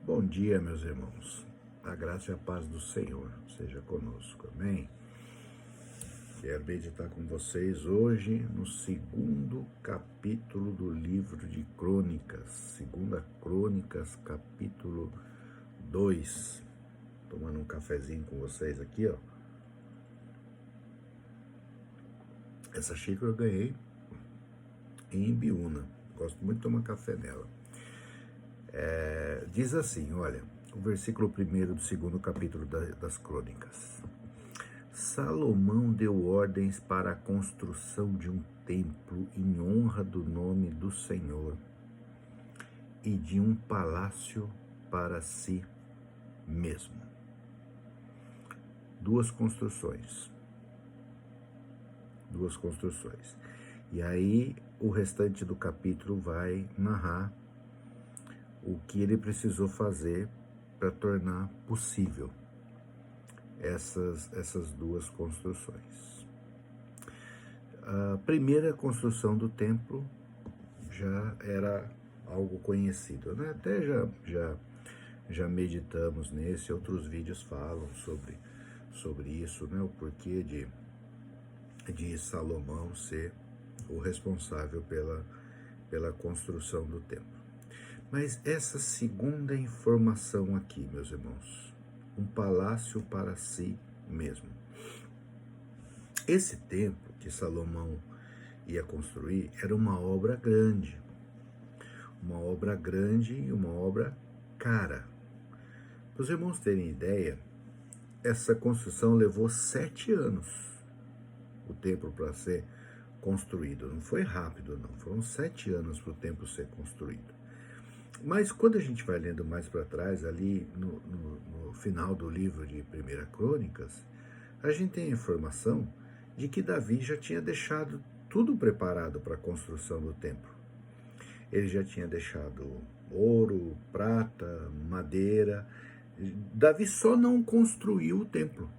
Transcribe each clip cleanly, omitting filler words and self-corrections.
Bom dia, meus irmãos. A graça e a paz do Senhor seja conosco, amém? Quero meditar com vocês hoje no segundo capítulo do livro de Crônicas, segunda Crônicas, capítulo 2. Tomando um cafezinho com vocês aqui, ó. Essa xícara eu ganhei em Ibiúna. Gosto muito de tomar café nela. Diz assim, olha, o versículo 1º do segundo capítulo das Crônicas. Salomão deu ordens para a construção de um templo em honra do nome do Senhor e de um palácio para si mesmo. Duas construções. E aí o restante do capítulo vai narrar o que ele precisou fazer para tornar possível essas duas construções. A primeira construção do templo já era algo conhecido, né? Até já meditamos nesse, outros vídeos falam sobre isso, né? O porquê de Salomão ser o responsável pela construção do templo. Mas essa segunda informação aqui, meus irmãos, um palácio para si mesmo. Esse templo que Salomão ia construir era uma obra grande e uma obra cara. Para os irmãos terem ideia, essa construção levou 7 anos, o templo para ser construído. Não foi rápido, não. Foram 7 anos para o templo ser construído. Mas quando a gente vai lendo mais para trás, ali no final do livro de 1 Crônicas, a gente tem a informação de que Davi já tinha deixado tudo preparado para a construção do templo. Ele já tinha deixado ouro, prata, madeira. Davi só não construiu o templo,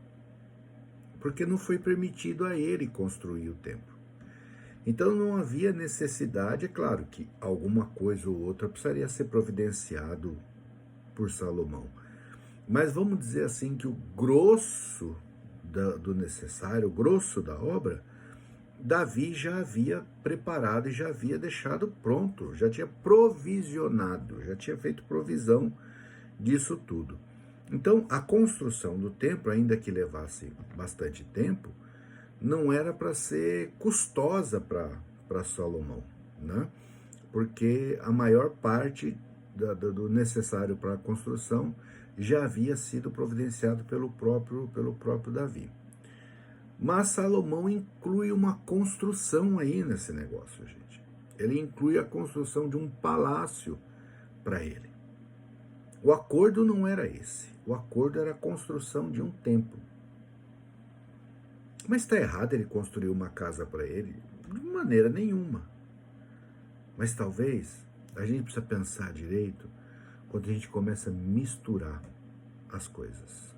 porque não foi permitido a ele construir o templo. Então não havia necessidade, é claro que alguma coisa ou outra precisaria ser providenciado por Salomão. Mas vamos dizer assim que o grosso do necessário, o grosso da obra, Davi já havia preparado e já havia deixado pronto, já tinha provisionado, já tinha feito provisão disso tudo. Então a construção do templo, ainda que levasse bastante tempo, não era para ser custosa para Salomão, né? Porque a maior parte do necessário para a construção já havia sido providenciado pelo próprio Davi. Mas Salomão inclui uma construção aí nesse negócio, gente. Ele inclui a construção de um palácio para ele. O acordo não era esse. O acordo era a construção de um templo. Mas está errado ele construir uma casa para ele? De maneira nenhuma. Mas talvez a gente precisa pensar direito quando a gente começa a misturar as coisas.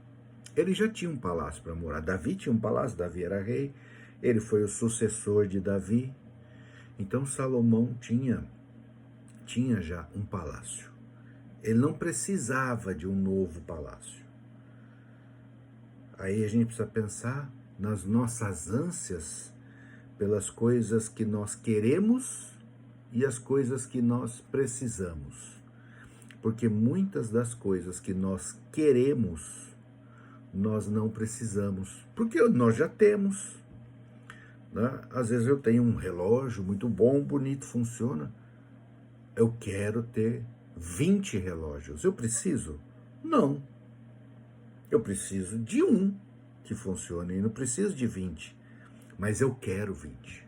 Ele já tinha um palácio para morar. Davi tinha um palácio, Davi era rei, ele foi o sucessor de Davi. Então Salomão tinha já um palácio. Ele não precisava de um novo palácio. Aí a gente precisa pensar nas nossas ânsias pelas coisas que nós queremos e as coisas que nós precisamos. Porque muitas das coisas que nós queremos, nós não precisamos, porque nós já temos, né? Às vezes eu tenho um relógio muito bom, bonito, funciona. Eu quero ter 20 relógios. Eu preciso? Não. Eu preciso de um que funcione e não preciso de 20, mas eu quero 20.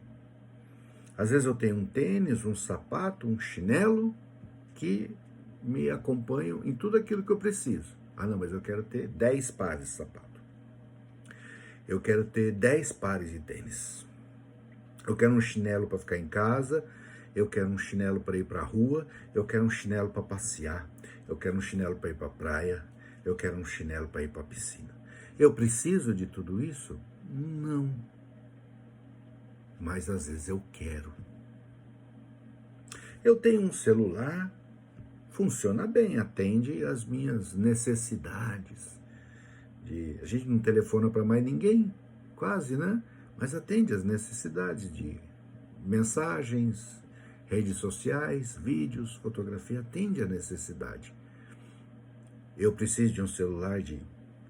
Às vezes eu tenho um tênis, um sapato, um chinelo que me acompanham em tudo aquilo que eu preciso. Ah, não, mas eu quero ter 10 pares de sapato. Eu quero ter 10 pares de tênis. Eu quero um chinelo para ficar em casa, eu quero um chinelo para ir para a rua, eu quero um chinelo para passear, eu quero um chinelo para ir para a praia, eu quero um chinelo para ir para a piscina. Eu preciso de tudo isso? Não. Mas às vezes eu quero. Eu tenho um celular, funciona bem, atende às minhas necessidades. A gente não telefona para mais ninguém, quase, né? Mas atende às necessidades de mensagens, redes sociais, vídeos, fotografia, atende à necessidade. Eu preciso de um celular de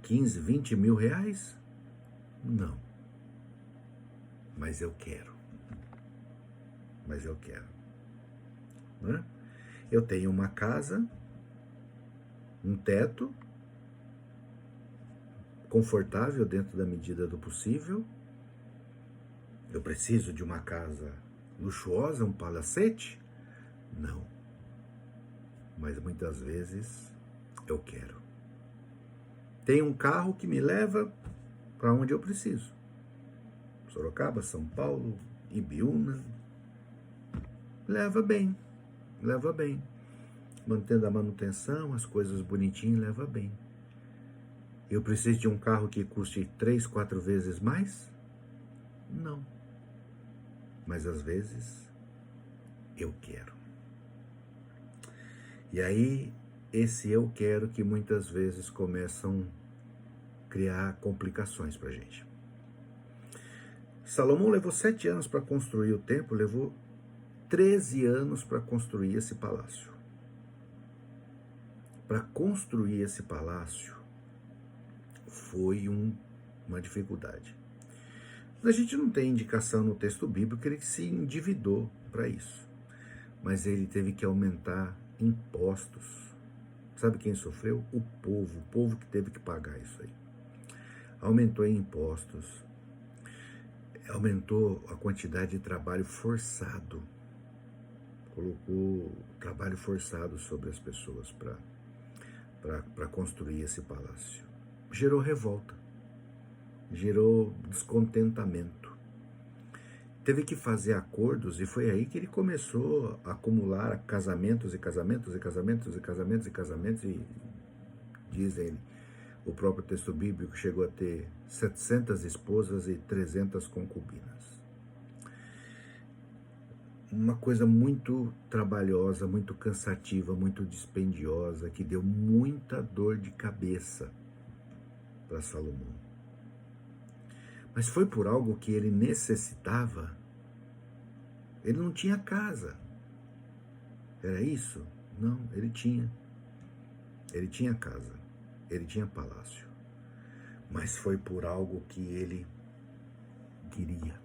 15, 20 mil reais? Não. Mas eu quero. Né? Eu tenho uma casa, um teto, confortável dentro da medida do possível. Eu preciso de uma casa luxuosa, um palacete? Não. Mas muitas vezes eu quero. Tem um carro que me leva para onde eu preciso. Sorocaba, São Paulo, Ibiúna. Leva bem. Mantendo a manutenção, as coisas bonitinhas, leva bem. Eu preciso de um carro que custe 3, 4 vezes mais? Não. Mas às vezes eu quero. E aí, esse eu quero que muitas vezes começam a criar complicações para a gente. Salomão levou 7 anos para construir o templo, levou 13 anos para construir esse palácio. Para construir esse palácio foi uma dificuldade. A gente não tem indicação no texto bíblico que ele se endividou para isso. Mas ele teve que aumentar impostos. Sabe quem sofreu? O povo que teve que pagar isso aí. Aumentou em impostos, aumentou a quantidade de trabalho forçado, colocou trabalho forçado sobre as pessoas para construir esse palácio. Gerou revolta, gerou descontentamento. Teve que fazer acordos e foi aí que ele começou a acumular casamentos e diz ele, o próprio texto bíblico chegou a ter 700 esposas e 300 concubinas. Uma coisa muito trabalhosa, muito cansativa, muito dispendiosa, que deu muita dor de cabeça para Salomão. Mas foi por algo que ele necessitava. Ele não tinha casa. Era isso? Não, ele tinha. Ele tinha casa. Ele tinha palácio. Mas foi por algo que ele queria.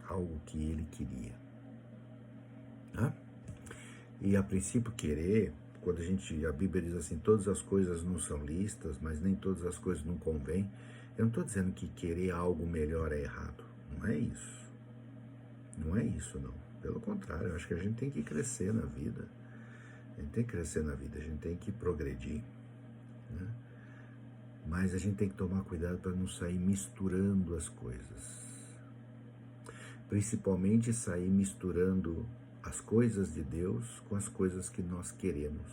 Algo que ele queria. Né? E a princípio querer, quando a Bíblia diz assim, todas as coisas não são listas, mas nem todas as coisas não convêm. Eu não estou dizendo que querer algo melhor é errado. Não é isso. Não é isso, não. Pelo contrário, eu acho que a gente tem que crescer na vida. A gente tem que crescer na vida, a gente tem que progredir. Né? Mas a gente tem que tomar cuidado para não sair misturando as coisas. Principalmente sair misturando as coisas de Deus com as coisas que nós queremos.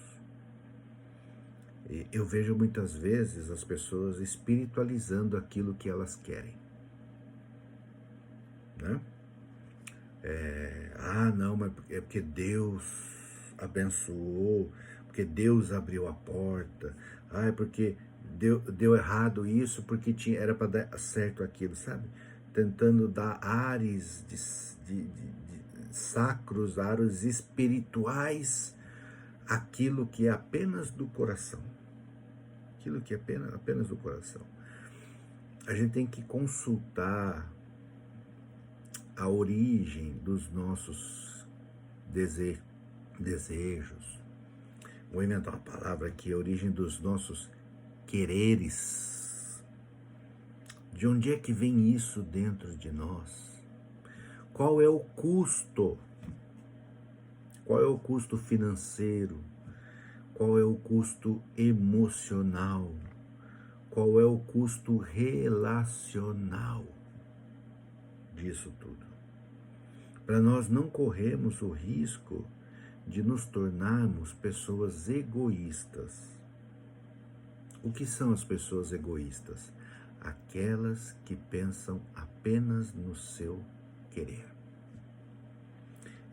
E eu vejo muitas vezes as pessoas espiritualizando aquilo que elas querem. Né? Não, mas é porque Deus abençoou, porque Deus abriu a porta, é porque deu errado isso, porque era para dar certo aquilo, sabe? Tentando dar ares de sacros, ares espirituais, aquilo que é apenas do coração. Aquilo que é apenas do coração. A gente tem que consultar a origem dos nossos desejos. Vou inventar uma palavra aqui, a origem dos nossos quereres. De onde é que vem isso dentro de nós? Qual é o custo? Qual é o custo financeiro? Qual é o custo emocional? Qual é o custo relacional disso tudo? Para nós não corrermos o risco de nos tornarmos pessoas egoístas. O que são as pessoas egoístas? Aquelas que pensam apenas no seu querer.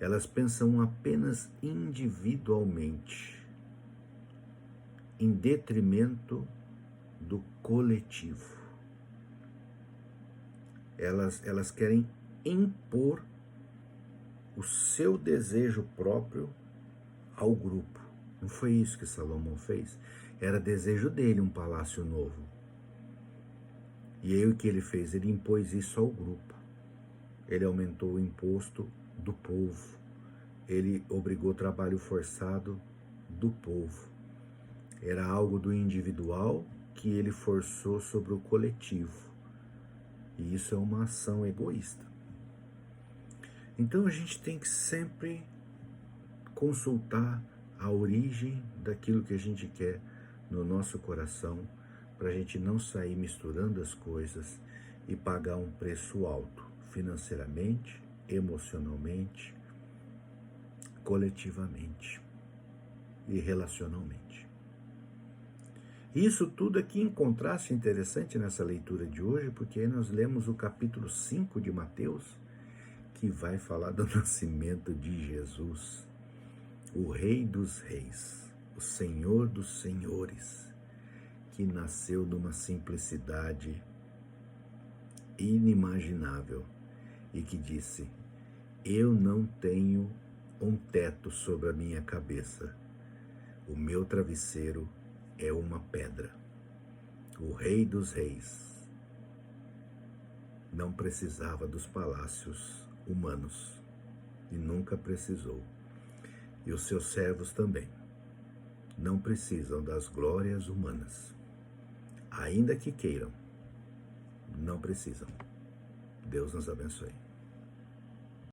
Elas pensam apenas individualmente, em detrimento do coletivo. Elas querem impor o seu desejo próprio ao grupo. Não foi isso que Salomão fez? Era desejo dele um palácio novo. E aí o que ele fez? Ele impôs isso ao grupo. Ele aumentou o imposto do povo. Ele obrigou trabalho forçado do povo. Era algo do individual que ele forçou sobre o coletivo. E isso é uma ação egoísta. Então a gente tem que sempre consultar a origem daquilo que a gente quer no nosso coração, para a gente não sair misturando as coisas e pagar um preço alto, financeiramente, emocionalmente, coletivamente e relacionalmente. Isso tudo aqui em contraste interessante nessa leitura de hoje, porque aí nós lemos o capítulo 5 de Mateus, que vai falar do nascimento de Jesus, o Rei dos Reis, o Senhor dos Senhores, que nasceu numa simplicidade inimaginável e que disse: eu não tenho um teto sobre a minha cabeça, o meu travesseiro é uma pedra. O Rei dos Reis não precisava dos palácios humanos e nunca precisou. E os seus servos também não precisam das glórias humanas. Ainda que queiram, não precisam. Deus nos abençoe.